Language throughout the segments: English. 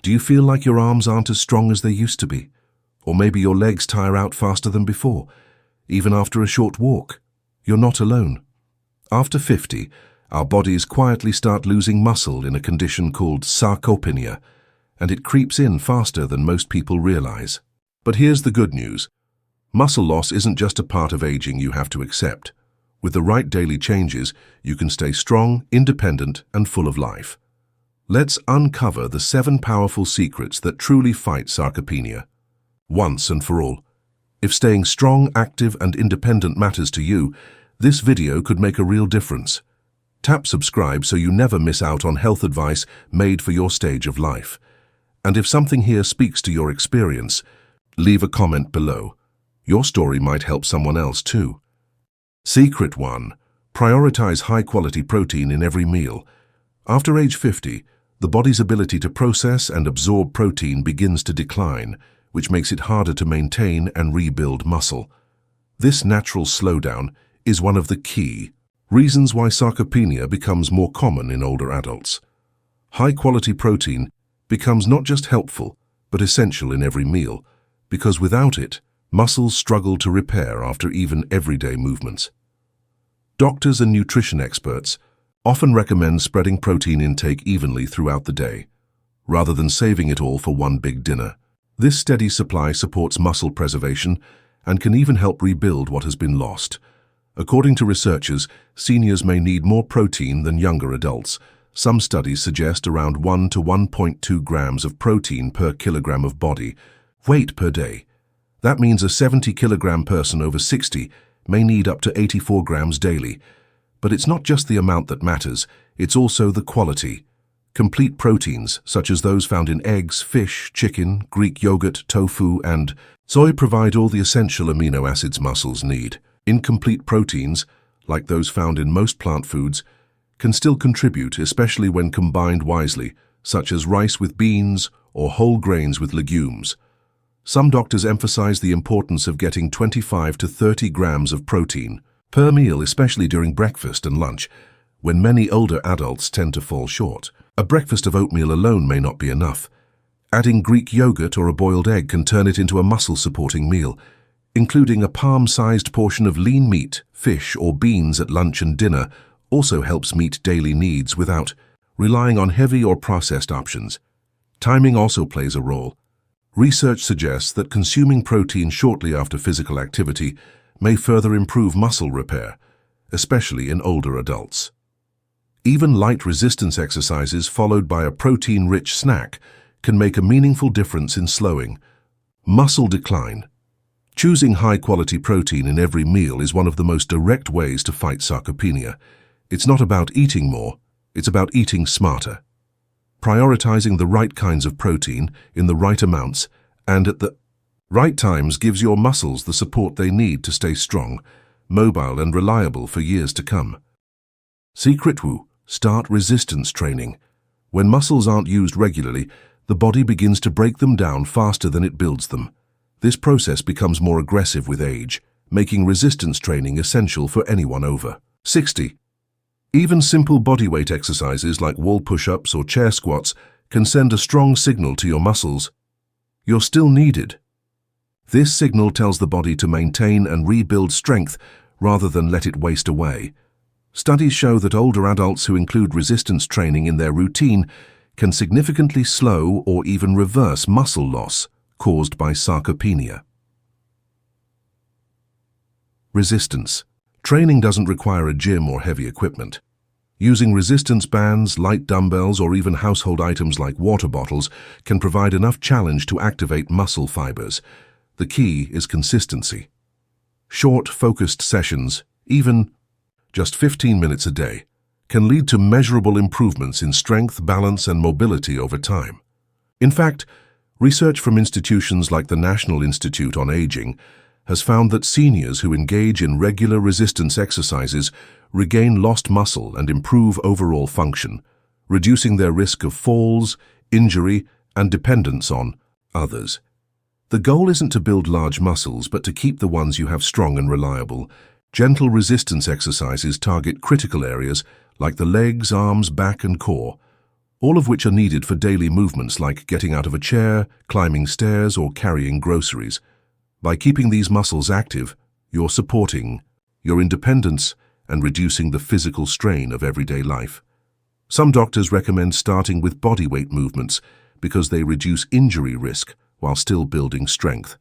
Do you feel like your arms aren't as strong as they used to be? Or maybe your legs tire out faster than before, even after a short walk? You're not alone. After 50, our bodies quietly start losing muscle in a condition called sarcopenia, and it creeps in faster than most people realize. But here's the good news. Muscle loss isn't just a part of aging you have to accept. With the right daily changes, you can stay strong, independent, and full of life. Let's uncover the 7 powerful secrets that truly fight sarcopenia. Once and for all. If staying strong, active, and independent matters to you, this video could make a real difference. Tap subscribe so you never miss out on health advice made for your stage of life. And if something here speaks to your experience, leave a comment below. Your story might help someone else too. Secret 1. Prioritize high-quality protein in every meal. After age 50, the body's ability to process and absorb protein begins to decline, which makes it harder to maintain and rebuild muscle. This natural slowdown is one of the key reasons why sarcopenia becomes more common in older adults. High-quality protein becomes not just helpful, but essential in every meal, because without it, muscles struggle to repair after even everyday movements. Doctors and nutrition experts often recommend spreading protein intake evenly throughout the day, rather than saving it all for one big dinner. This steady supply supports muscle preservation and can even help rebuild what has been lost. According to researchers, seniors may need more protein than younger adults. Some studies suggest around 1 to 1.2 grams of protein per kilogram of body weight per day. That means a 70-kilogram person over 60 may need up to 84 grams daily. But it's not just the amount that matters, it's also the quality. Complete proteins, such as those found in eggs, fish, chicken, Greek yogurt, tofu, and soy, provide all the essential amino acids muscles need. Incomplete proteins, like those found in most plant foods, can still contribute, especially when combined wisely, such as rice with beans or whole grains with legumes. Some doctors emphasize the importance of getting 25 to 30 grams of protein per meal, especially during breakfast and lunch, when many older adults tend to fall short. A breakfast of oatmeal alone may not be enough. Adding Greek yogurt or a boiled egg can turn it into a muscle-supporting meal. Including a palm-sized portion of lean meat, fish, or beans at lunch and dinner also helps meet daily needs without relying on heavy or processed options. Timing also plays a role. Research suggests that consuming protein shortly after physical activity may further improve muscle repair, especially in older adults. Even light resistance exercises followed by a protein-rich snack can make a meaningful difference in slowing muscle decline. Choosing high-quality protein in every meal is one of the most direct ways to fight sarcopenia. It's not about eating more, it's about eating smarter. Prioritizing the right kinds of protein in the right amounts and at the right times gives your muscles the support they need to stay strong, mobile, and reliable for years to come. Secret 2. Start resistance training. When muscles aren't used regularly, the body begins to break them down faster than it builds them. This process becomes more aggressive with age, making resistance training essential for anyone over 60. Even simple bodyweight exercises like wall push-ups or chair squats can send a strong signal to your muscles. You're still needed. This signal tells the body to maintain and rebuild strength rather than let it waste away. Studies show that older adults who include resistance training in their routine can significantly slow or even reverse muscle loss caused by sarcopenia. Resistance. Training doesn't require a gym or heavy equipment. Using resistance bands, light dumbbells, or even household items like water bottles can provide enough challenge to activate muscle fibers. The key is consistency. Short, focused sessions, even just 15 minutes a day, can lead to measurable improvements in strength, balance, and mobility over time. In fact, research from institutions like the National Institute on Aging has found that seniors who engage in regular resistance exercises regain lost muscle and improve overall function, reducing their risk of falls, injury, and dependence on others. The goal isn't to build large muscles, but to keep the ones you have strong and reliable. Gentle resistance exercises target critical areas like the legs, arms, back, and core. all of which are needed for daily movements like getting out of a chair, climbing stairs, or carrying groceries. By keeping these muscles active, you're supporting your independence and reducing the physical strain of everyday life. Some doctors recommend starting with bodyweight movements because they reduce injury risk while still building strength.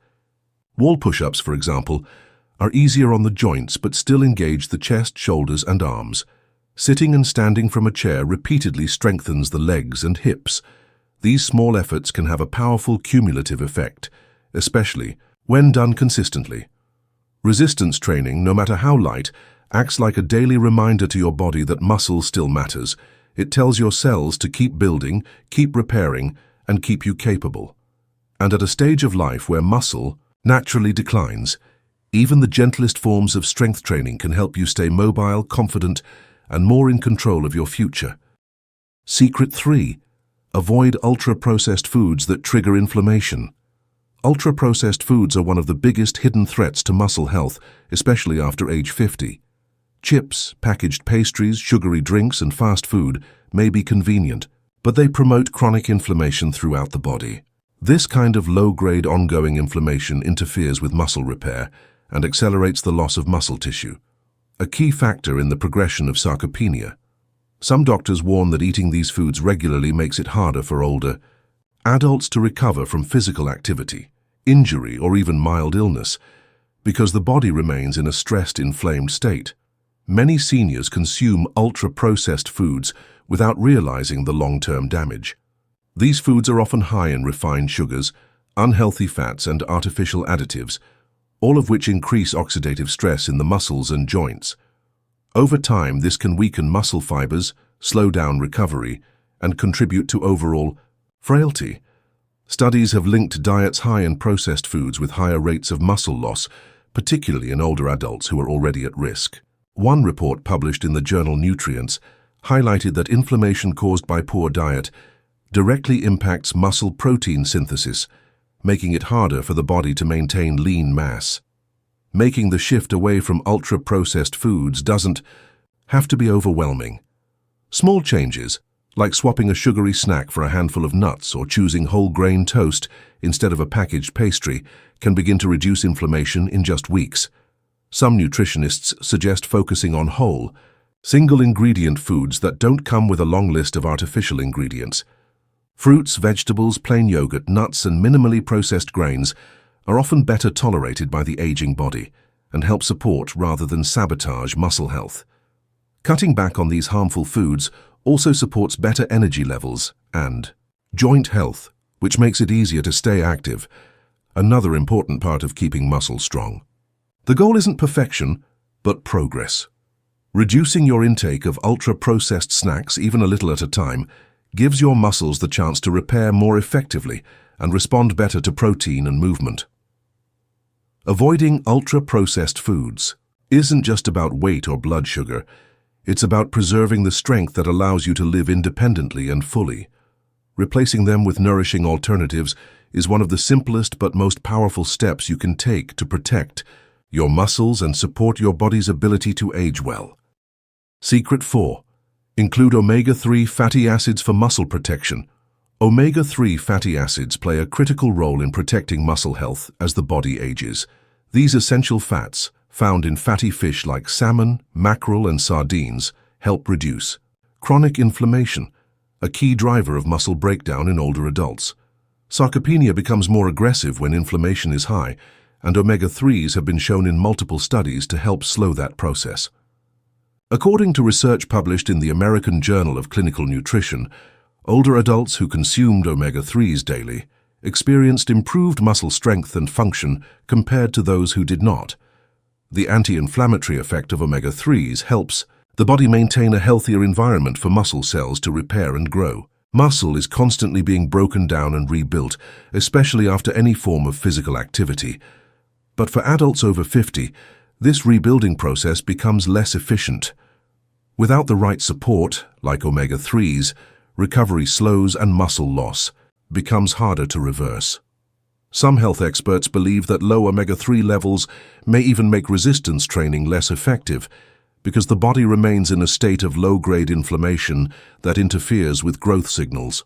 Wall push-ups, for example, are easier on the joints but still engage the chest, shoulders, and arms. Sitting and standing from a chair repeatedly strengthens the legs and hips. These small efforts can have a powerful cumulative effect, especially when done consistently. Resistance training, no matter how light, acts like a daily reminder to your body that muscle still matters. It tells your cells to keep building, keep repairing, and keep you capable. And at a stage of life where muscle naturally declines, even the gentlest forms of strength training can help you stay mobile, confident, and more in control of your future. Secret 3. Avoid ultra-processed foods that trigger inflammation. Ultra-processed foods are one of the biggest hidden threats to muscle health, especially after age 50. Chips, packaged pastries, sugary drinks, and fast food may be convenient, but they promote chronic inflammation throughout the body. This kind of low-grade ongoing inflammation interferes with muscle repair and accelerates the loss of muscle tissue, a key factor in the progression of sarcopenia. Some doctors warn that eating these foods regularly makes it harder for older adults to recover from physical activity, injury, or even mild illness, because the body remains in a stressed, inflamed state. Many seniors consume ultra-processed foods without realizing the long-term damage. These foods are often high in refined sugars, unhealthy fats, and artificial additives, all of which increase oxidative stress in the muscles and joints. Over time, this can weaken muscle fibers, slow down recovery, and contribute to overall frailty. Studies have linked diets high in processed foods with higher rates of muscle loss, particularly in older adults who are already at risk. One report published in the journal Nutrients highlighted that inflammation caused by poor diet directly impacts muscle protein synthesis, making it harder for the body to maintain lean mass. Making the shift away from ultra-processed foods doesn't have to be overwhelming. Small changes, like swapping a sugary snack for a handful of nuts or choosing whole grain toast instead of a packaged pastry, can begin to reduce inflammation in just weeks. Some nutritionists suggest focusing on whole, single-ingredient foods that don't come with a long list of artificial ingredients. Fruits, vegetables, plain yogurt, nuts, and minimally processed grains are often better tolerated by the aging body and help support rather than sabotage muscle health. Cutting back on these harmful foods also supports better energy levels and joint health, which makes it easier to stay active, another important part of keeping muscle strong. The goal isn't perfection, but progress. Reducing your intake of ultra-processed snacks, even a little at a time, gives your muscles the chance to repair more effectively and respond better to protein and movement. Avoiding ultra-processed foods isn't just about weight or blood sugar. It's about preserving the strength that allows you to live independently and fully. Replacing them with nourishing alternatives is one of the simplest but most powerful steps you can take to protect your muscles and support your body's ability to age well. Secret 4. Include omega-3 fatty acids for muscle protection. Omega-3 fatty acids play a critical role in protecting muscle health as the body ages. These essential fats, found in fatty fish like salmon, mackerel, and sardines, help reduce chronic inflammation, a key driver of muscle breakdown in older adults. Sarcopenia becomes more aggressive when inflammation is high, and omega-3s have been shown in multiple studies to help slow that process. According to research published in the American Journal of Clinical Nutrition, older adults who consumed omega-3s daily experienced improved muscle strength and function compared to those who did not. The anti-inflammatory effect of omega-3s helps the body maintain a healthier environment for muscle cells to repair and grow. Muscle is constantly being broken down and rebuilt, especially after any form of physical activity. But for adults over 50, this rebuilding process becomes less efficient. Without the right support, like omega-3s, recovery slows and muscle loss becomes harder to reverse. Some health experts believe that low omega-3 levels may even make resistance training less effective, because the body remains in a state of low-grade inflammation that interferes with growth signals.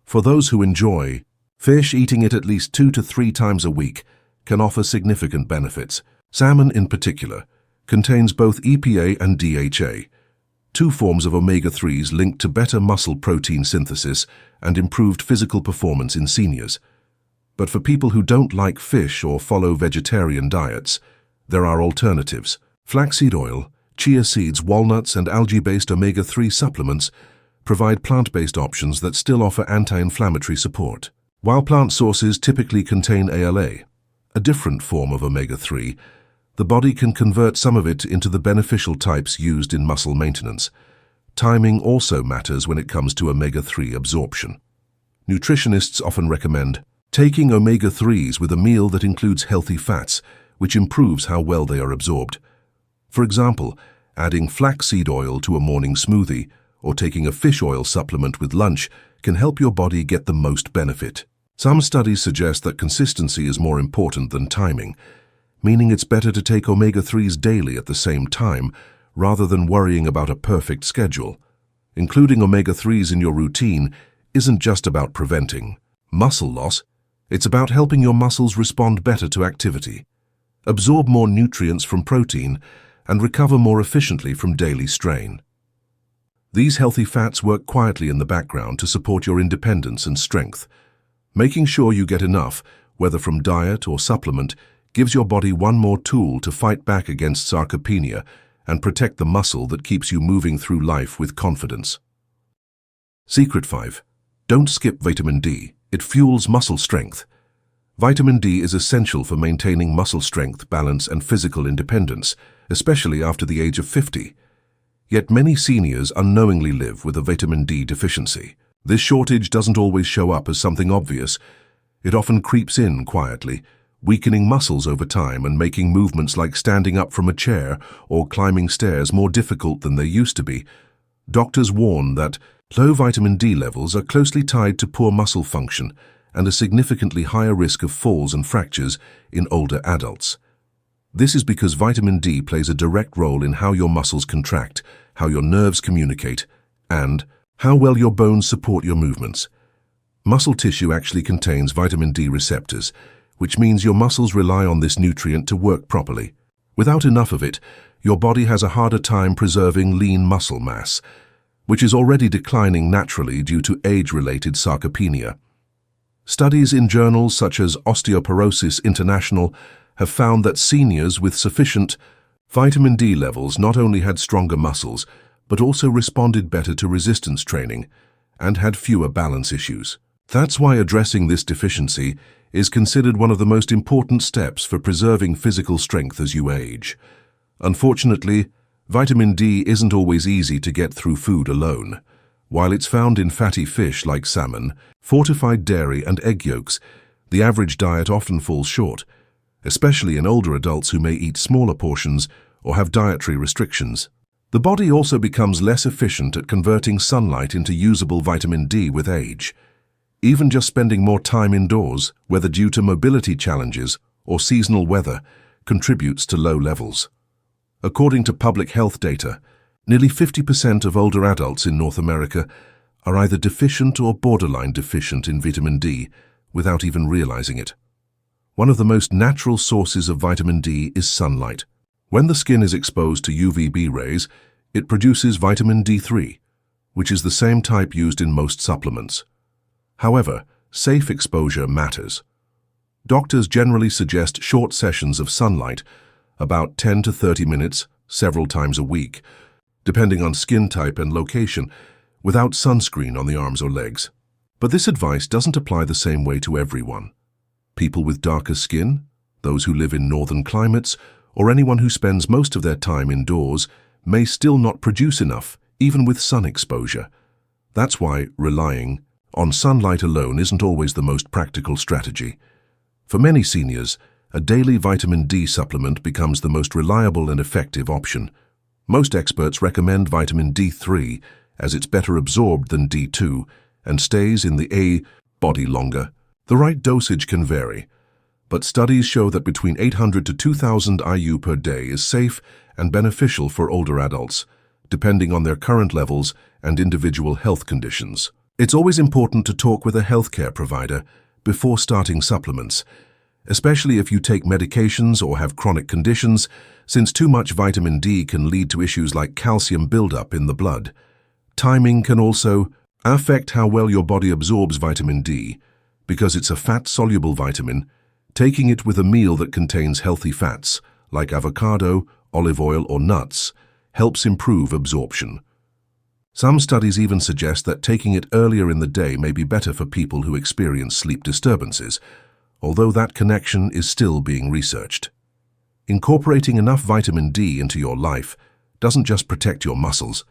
For those who enjoy fish, eating it at least 2 to 3 times a week can offer significant benefits. Salmon, in particular, contains both EPA and DHA, two forms of omega-3s linked to better muscle protein synthesis and improved physical performance in seniors. But for people who don't like fish or follow vegetarian diets, there are alternatives. Flaxseed oil, chia seeds, walnuts, and algae-based omega-3 supplements provide plant-based options that still offer anti-inflammatory support. While plant sources typically contain ALA, a different form of omega-3, the body can convert some of it into the beneficial types used in muscle maintenance. Timing also matters when it comes to omega-3 absorption. Nutritionists often recommend taking omega-3s with a meal that includes healthy fats, which improves how well they are absorbed. For example, adding flaxseed oil to a morning smoothie or taking a fish oil supplement with lunch can help your body get the most benefit. Some studies suggest that consistency is more important than timing, meaning it's better to take omega-3s daily at the same time rather than worrying about a perfect schedule. Including omega-3s in your routine isn't just about preventing muscle loss, it's about helping your muscles respond better to activity, absorb more nutrients from protein, and recover more efficiently from daily strain. These healthy fats work quietly in the background to support your independence and strength. Making sure you get enough, whether from diet or supplement, gives your body one more tool to fight back against sarcopenia and protect the muscle that keeps you moving through life with confidence. Secret 5. Don't skip vitamin D. It fuels muscle strength. Vitamin D is essential for maintaining muscle strength, balance, and physical independence, especially after the age of 50. Yet many seniors unknowingly live with a vitamin D deficiency. This shortage doesn't always show up as something obvious. It often creeps in quietly, weakening muscles over time and making movements like standing up from a chair or climbing stairs more difficult than they used to be. Doctors warn that low vitamin D levels are closely tied to poor muscle function and a significantly higher risk of falls and fractures in older adults. This is because vitamin D plays a direct role in how your muscles contract, how your nerves communicate, and how well your bones support your movements. Muscle tissue actually contains vitamin D receptors, which means your muscles rely on this nutrient to work properly. Without enough of it, your body has a harder time preserving lean muscle mass, which is already declining naturally due to age-related sarcopenia. Studies in journals such as Osteoporosis International have found that seniors with sufficient vitamin D levels not only had stronger muscles, but also responded better to resistance training and had fewer balance issues. That's why addressing this deficiency is considered one of the most important steps for preserving physical strength as you age. Unfortunately, vitamin D isn't always easy to get through food alone. While it's found in fatty fish like salmon, fortified dairy, and egg yolks, the average diet often falls short, especially in older adults who may eat smaller portions or have dietary restrictions. The body also becomes less efficient at converting sunlight into usable vitamin D with age. Even just spending more time indoors, whether due to mobility challenges or seasonal weather, contributes to low levels. According to public health data, nearly 50% of older adults in North America are either deficient or borderline deficient in vitamin D without even realizing it. One of the most natural sources of vitamin D is sunlight. When the skin is exposed to UVB rays, it produces vitamin D3, which is the same type used in most supplements. However, safe exposure matters. Doctors generally suggest short sessions of sunlight, about 10 to 30 minutes, several times a week, depending on skin type and location, without sunscreen on the arms or legs. But this advice doesn't apply the same way to everyone. People with darker skin, those who live in northern climates, or anyone who spends most of their time indoors may still not produce enough, even with sun exposure. That's why relying on sunlight alone isn't always the most practical strategy. For many seniors, a daily vitamin D supplement becomes the most reliable and effective option. Most experts recommend vitamin D3 as it's better absorbed than D2 and stays in the body longer. The right dosage can vary, but studies show that between 800 to 2000 IU per day is safe and beneficial for older adults, depending on their current levels and individual health conditions. It's always important to talk with a healthcare provider before starting supplements, especially if you take medications or have chronic conditions, since too much vitamin D can lead to issues like calcium buildup in the blood. Timing can also affect how well your body absorbs vitamin D. Because it's a fat-soluble vitamin, taking it with a meal that contains healthy fats, like avocado, olive oil, or nuts, helps improve absorption. Some studies even suggest that taking it earlier in the day may be better for people who experience sleep disturbances, although that connection is still being researched. Incorporating enough vitamin D into your life doesn't just protect your muscles,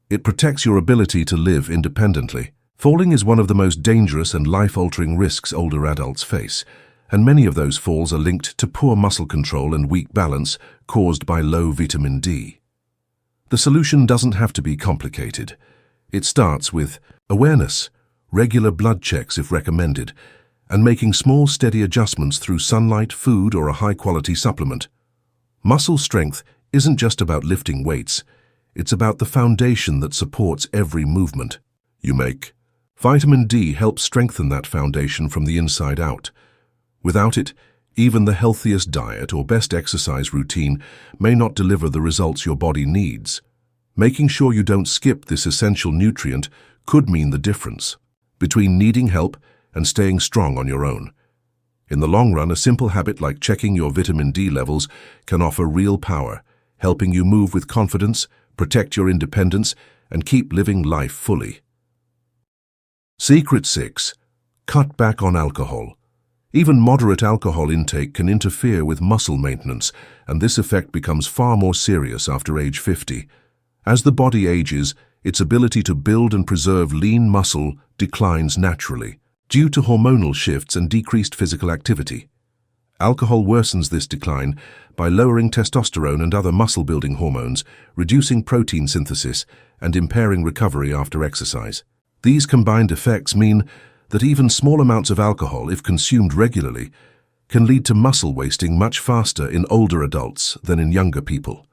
it protects your ability to live independently. Falling is one of the most dangerous and life-altering risks older adults face, and many of those falls are linked to poor muscle control and weak balance caused by low vitamin D. The solution doesn't have to be complicated. It starts with awareness, regular blood checks if recommended, and making small, steady adjustments through sunlight, food, or a high-quality supplement. Muscle strength isn't just about lifting weights. It's about the foundation that supports every movement you make. Vitamin D helps strengthen that foundation from the inside out. Without it, even the healthiest diet or best exercise routine may not deliver the results your body needs. Making sure you don't skip this essential nutrient could mean the difference between needing help and staying strong on your own. In the long run, a simple habit like checking your vitamin D levels can offer real power, helping you move with confidence, protect your independence, and keep living life fully. Secret 6. Cut back on alcohol. Even moderate alcohol intake can interfere with muscle maintenance, and this effect becomes far more serious after age 50. As the body ages, its ability to build and preserve lean muscle declines naturally, due to hormonal shifts and decreased physical activity. Alcohol worsens this decline by lowering testosterone and other muscle-building hormones, reducing protein synthesis, and impairing recovery after exercise. These combined effects mean that even small amounts of alcohol, if consumed regularly, can lead to muscle wasting much faster in older adults than in younger people.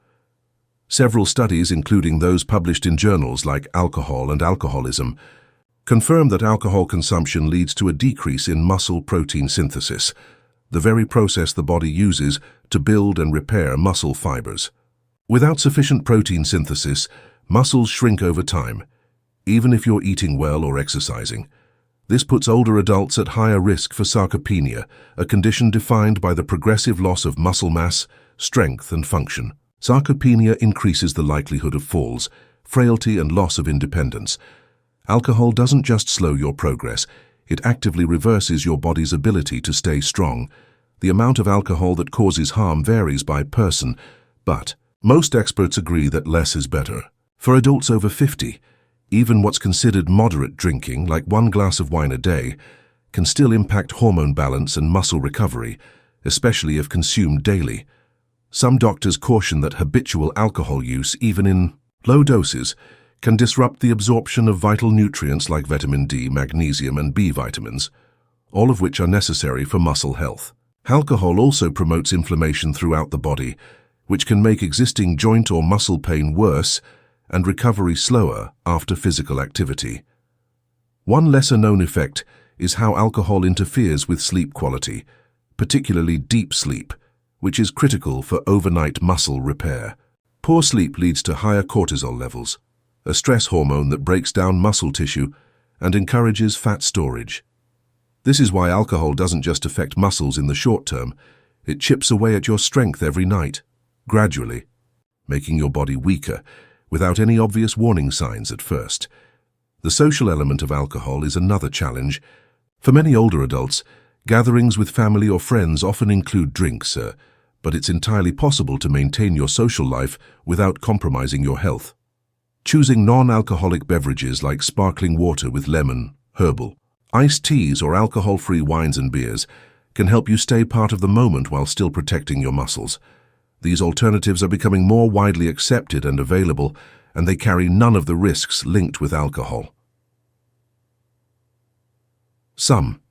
Several studies, including those published in journals like Alcohol and Alcoholism, confirm that alcohol consumption leads to a decrease in muscle protein synthesis, the very process the body uses to build and repair muscle fibers. Without sufficient protein synthesis, muscles shrink over time, even if you're eating well or exercising. This puts older adults at higher risk for sarcopenia, a condition defined by the progressive loss of muscle mass, strength, and function. Sarcopenia increases the likelihood of falls, frailty, and loss of independence. Alcohol doesn't just slow your progress, it actively reverses your body's ability to stay strong. The amount of alcohol that causes harm varies by person, but most experts agree that less is better. For adults over 50, even what's considered moderate drinking, like 1 glass of wine a day, can still impact hormone balance and muscle recovery, especially if consumed daily. Some doctors caution that habitual alcohol use, even in low doses, can disrupt the absorption of vital nutrients like vitamin D, magnesium, and B vitamins, all of which are necessary for muscle health. Alcohol also promotes inflammation throughout the body, which can make existing joint or muscle pain worse and recovery slower after physical activity. One lesser-known effect is how alcohol interferes with sleep quality, particularly deep sleep, which is critical for overnight muscle repair. Poor sleep leads to higher cortisol levels, a stress hormone that breaks down muscle tissue and encourages fat storage. This is why alcohol doesn't just affect muscles in the short term, it chips away at your strength every night, gradually, making your body weaker without any obvious warning signs at first. The social element of alcohol is another challenge. For many older adults, gatherings with family or friends often include drinks, but it's entirely possible to maintain your social life without compromising your health. Choosing non-alcoholic beverages like sparkling water with lemon, herbal, iced teas, or alcohol-free wines and beers can help you stay part of the moment while still protecting your muscles. These alternatives are becoming more widely accepted and available, and they carry none of the risks linked with alcohol. Some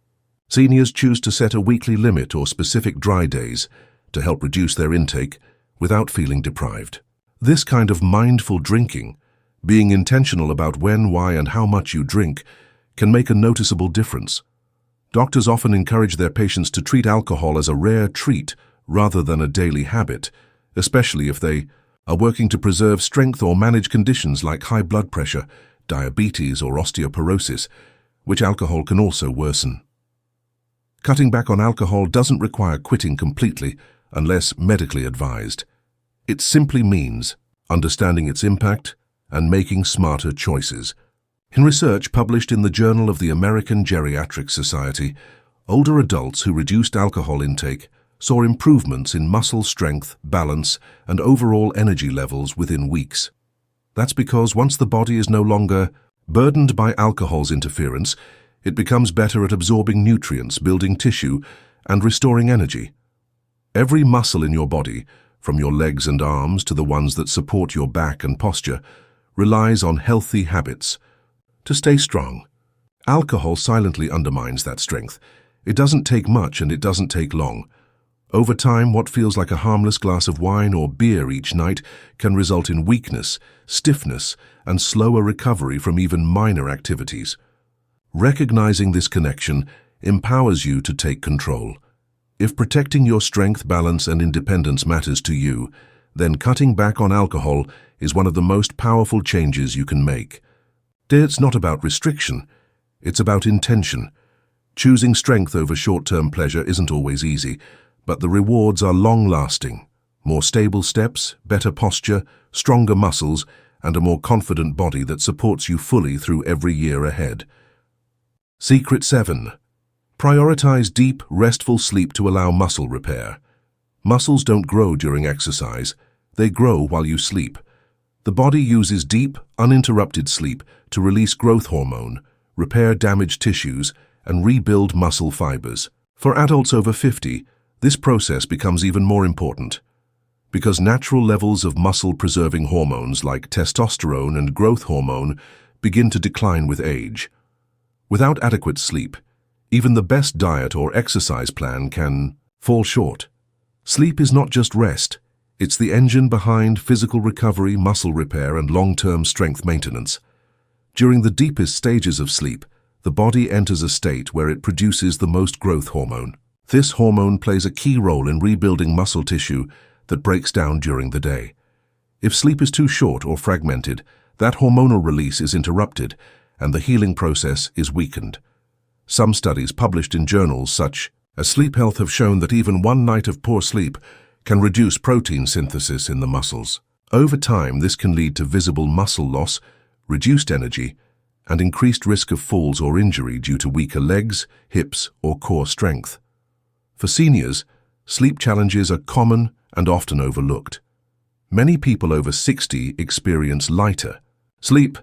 Seniors choose to set a weekly limit or specific dry days to help reduce their intake without feeling deprived. This kind of mindful drinking, being intentional about when, why, and how much you drink, can make a noticeable difference. Doctors often encourage their patients to treat alcohol as a rare treat rather than a daily habit, especially if they are working to preserve strength or manage conditions like high blood pressure, diabetes, or osteoporosis, which alcohol can also worsen. Cutting back on alcohol doesn't require quitting completely unless medically advised. It simply means understanding its impact and making smarter choices. In research published in the Journal of the American Geriatric Society, older adults who reduced alcohol intake saw improvements in muscle strength, balance, and overall energy levels within weeks. That's because once the body is no longer burdened by alcohol's interference, it becomes better at absorbing nutrients, building tissue, and restoring energy. Every muscle in your body, from your legs and arms to the ones that support your back and posture, relies on healthy habits to stay strong. Alcohol silently undermines that strength. It doesn't take much and it doesn't take long. Over time, what feels like a harmless glass of wine or beer each night can result in weakness, stiffness, and slower recovery from even minor activities. Recognizing this connection empowers you to take control. If protecting your strength, balance, and independence matters to you, then cutting back on alcohol is one of the most powerful changes you can make. It's not about restriction, it's about intention. Choosing strength over short-term pleasure isn't always easy, but the rewards are long-lasting. More stable steps, better posture, stronger muscles, and a more confident body that supports you fully through every year ahead. Secret 7. Prioritize deep, restful sleep to allow muscle repair. Muscles don't grow during exercise, they grow while you sleep. The body uses deep, uninterrupted sleep to release growth hormone, repair damaged tissues, and rebuild muscle fibers. For adults over 50, this process becomes even more important, because natural levels of muscle-preserving hormones like testosterone and growth hormone begin to decline with age. Without adequate sleep, even the best diet or exercise plan can fall short. Sleep is not just rest, it's the engine behind physical recovery, muscle repair, and long-term strength maintenance. During the deepest stages of sleep, the body enters a state where it produces the most growth hormone. This hormone plays a key role in rebuilding muscle tissue that breaks down during the day. If sleep is too short or fragmented, that hormonal release is interrupted and the healing process is weakened. Some studies published in journals such as Sleep Health have shown that even one night of poor sleep can reduce protein synthesis in the muscles. Over time, this can lead to visible muscle loss, reduced energy, and increased risk of falls or injury due to weaker legs, hips, or core strength. For seniors, sleep challenges are common and often overlooked. Many people over 60 experience lighter sleep,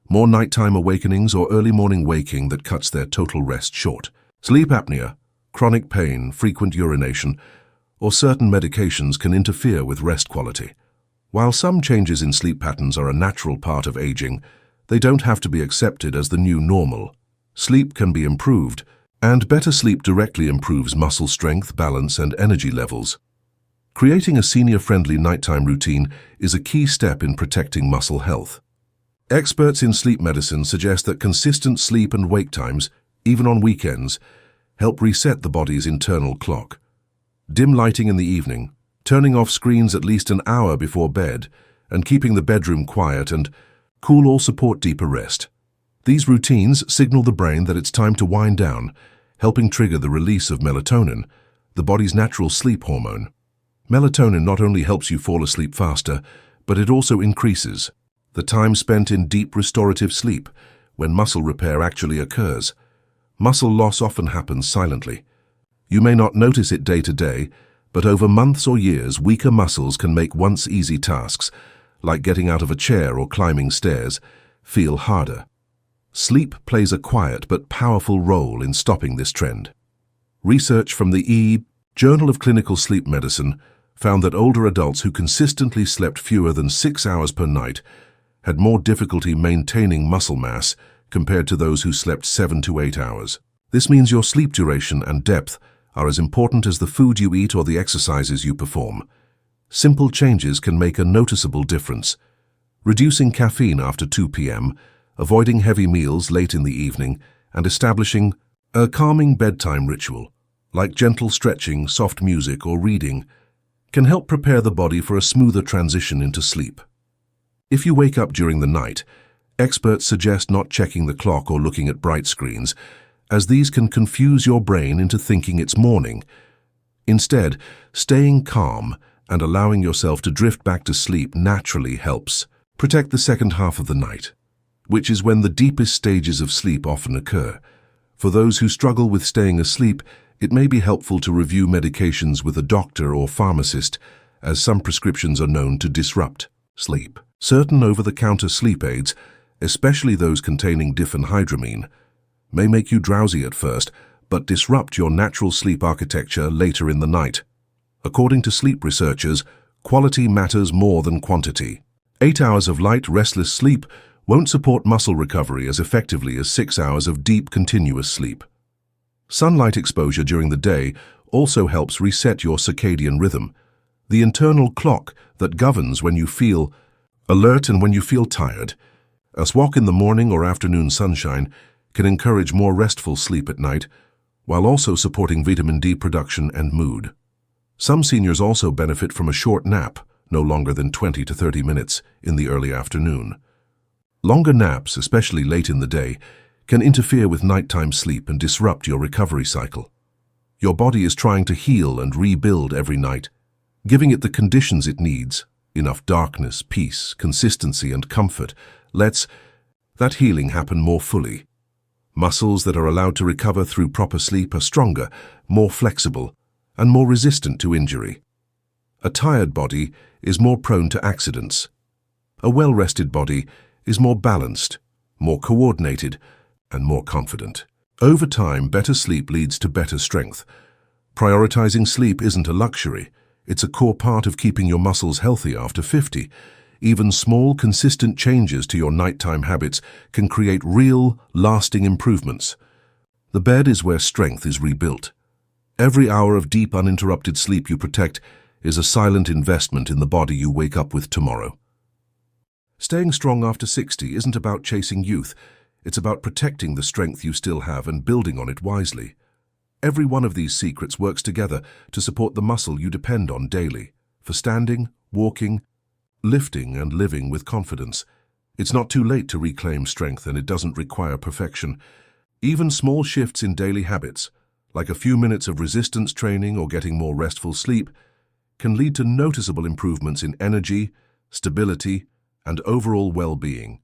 more nighttime awakenings or early morning waking that cuts their total rest short. Sleep apnea, chronic pain, frequent urination, or certain medications can interfere with rest quality. While some changes in sleep patterns are a natural part of aging, they don't have to be accepted as the new normal. Sleep can be improved, and better sleep directly improves muscle strength, balance, and energy levels. Creating a senior-friendly nighttime routine is a key step in protecting muscle health. Experts in sleep medicine suggest that consistent sleep and wake times, even on weekends, help reset the body's internal clock. Dim lighting in the evening, turning off screens at least an hour before bed, and keeping the bedroom quiet and cool all support deeper rest. These routines signal the brain that it's time to wind down, helping trigger the release of melatonin, the body's natural sleep hormone. Melatonin not only helps you fall asleep faster, but it also increases the time spent in deep restorative sleep, when muscle repair actually occurs. Muscle loss often happens silently. You may not notice it day to day, but over months or years, weaker muscles can make once easy tasks, like getting out of a chair or climbing stairs, feel harder. Sleep plays a quiet but powerful role in stopping this trend. Research from the Journal of Clinical Sleep Medicine found that older adults who consistently slept fewer than 6 hours per night had more difficulty maintaining muscle mass compared to those who slept 7 to 8 hours. This means your sleep duration and depth are as important as the food you eat or the exercises you perform. Simple changes can make a noticeable difference. Reducing caffeine after 2 p.m., avoiding heavy meals late in the evening, and establishing a calming bedtime ritual, like gentle stretching, soft music, or reading, can help prepare the body for a smoother transition into sleep. If you wake up during the night, experts suggest not checking the clock or looking at bright screens, as these can confuse your brain into thinking it's morning. Instead, staying calm and allowing yourself to drift back to sleep naturally helps. Protect the second half of the night, which is when the deepest stages of sleep often occur. For those who struggle with staying asleep, it may be helpful to review medications with a doctor or pharmacist, as some prescriptions are known to disrupt sleep. Certain over-the-counter sleep aids, especially those containing diphenhydramine, may make you drowsy at first, but disrupt your natural sleep architecture later in the night. According to sleep researchers, quality matters more than quantity. 8 hours of light, restless sleep won't support muscle recovery as effectively as 6 hours of deep, continuous sleep. Sunlight exposure during the day also helps reset your circadian rhythm, the internal clock that governs when you feel alert and when you feel tired. A walk in the morning or afternoon sunshine can encourage more restful sleep at night, while also supporting vitamin D production and mood. Some seniors also benefit from a short nap, no longer than 20 to 30 minutes, in the early afternoon. Longer naps, especially late in the day, can interfere with nighttime sleep and disrupt your recovery cycle. Your body is trying to heal and rebuild every night, giving it the conditions it needs, enough darkness, peace, consistency, and comfort, lets that healing happen more fully. Muscles that are allowed to recover through proper sleep are stronger, more flexible, and more resistant to injury. A tired body is more prone to accidents. A well-rested body is more balanced, more coordinated, and more confident. Over time, better sleep leads to better strength. Prioritizing sleep isn't a luxury. It's a core part of keeping your muscles healthy after 50. Even small, consistent changes to your nighttime habits can create real, lasting improvements. The bed is where strength is rebuilt. Every hour of deep, uninterrupted sleep you protect is a silent investment in the body you wake up with tomorrow. Staying strong after 60 isn't about chasing youth. It's about protecting the strength you still have and building on it wisely. Every one of these secrets works together to support the muscle you depend on daily, for standing, walking, lifting, and living with confidence. It's not too late to reclaim strength, and it doesn't require perfection. Even small shifts in daily habits, like a few minutes of resistance training or getting more restful sleep, can lead to noticeable improvements in energy, stability, and overall well-being.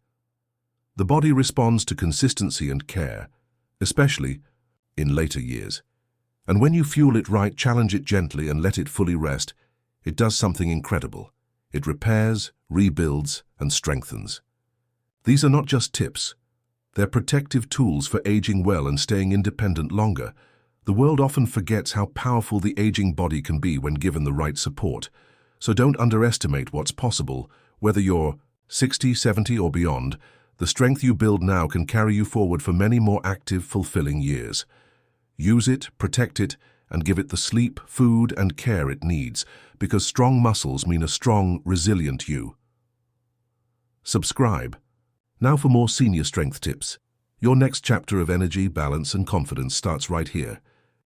The body responds to consistency and care, especially in later years. And when you fuel it right, challenge it gently, and let it fully rest, it does something incredible. It repairs, rebuilds, and strengthens. These are not just tips. They're protective tools for aging well and staying independent longer. The world often forgets how powerful the aging body can be when given the right support. So don't underestimate what's possible. Whether you're 60, 70, or beyond, the strength you build now can carry you forward for many more active, fulfilling years. Use it, protect it, and give it the sleep, food, and care it needs, because strong muscles mean a strong, resilient you. Subscribe now for more senior strength tips. Your next chapter of energy, balance, and confidence starts right here.